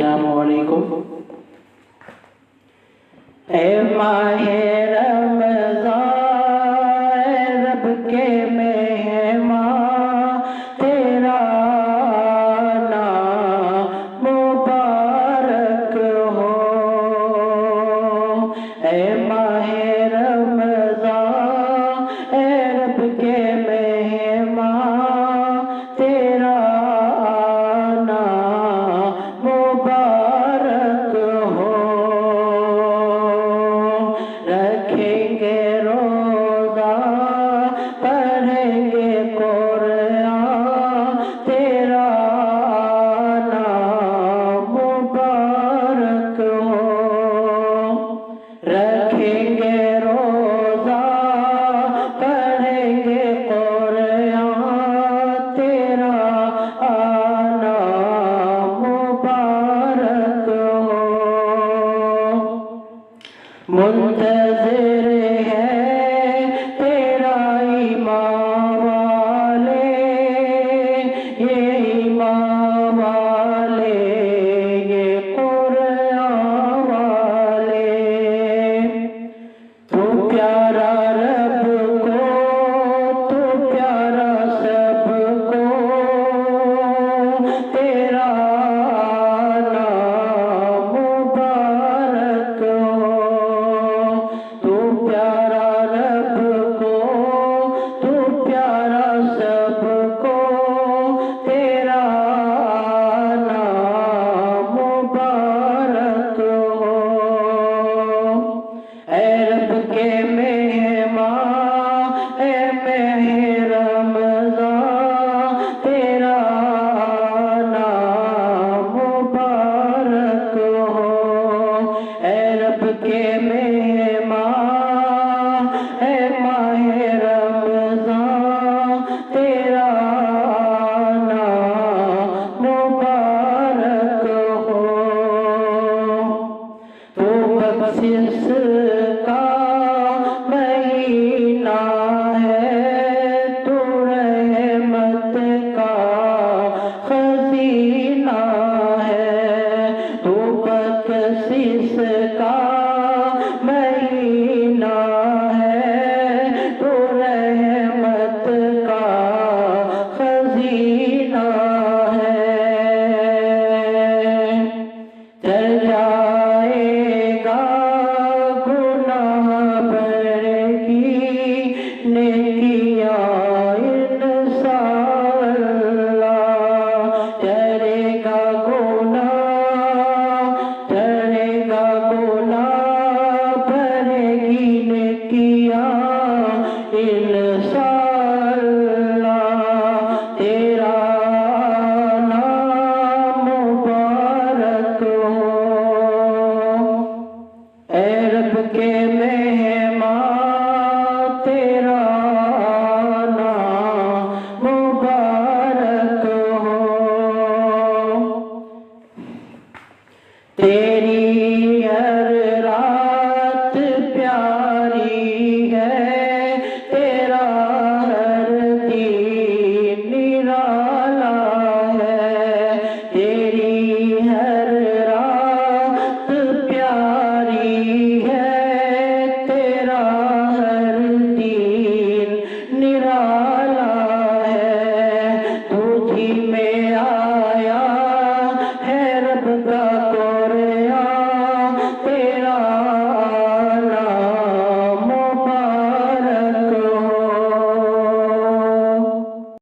السلام علیکم. اے ماہ رمضان اے رب کے مہمان تیرا نام مبارک ہو. اے ماہ رمضان اے رب کے مہمان تیرا نام مبارک ہو. رکھیں گے روزہ پڑھیں گے قرآن تیرا نام مبارک ہو. رکھیں گے روزہ پڑھیں گے قرآن تیرا نام مبارک ہو. منتظر ہے تیرا ایمان والے یہ ایمان والے یہ قرآن والے. تو پیارا رب کو تو پیارا سب کو تیرا نام مبارک ہو. تو پیارا رب کو تو پیارا سب کو تیرا نام مبارک ہو. اے رب کے مہمان اے ماہ رمضان تیرا نام مبارک ہو. اے رب کے مہمان اے ماہ رمضان تیرا نام مبارک ہو. تو بخشش کا مہینہ ہے تو رحمت کا خزینہ ہے. تو بخشش کا مہینہ ہے تو رحمت کا خزینہ ہے. چل جائے گا گناہ بھر کی نیکیاں انشاءاللہ. چلے گا گناہ بھر کی نیکیاں انشاءاللہ. تیرا نام مبارک ہو. اے رب کے مہمان تیرا نام مبارک ہو. تیری ہر رات پیاری ہے تیرا ہر دن نرالا ہے. تیری ہر رات پیاری ہے تیرا ہر دن نرالا ہے. تجھی میں آیا ہے رب کا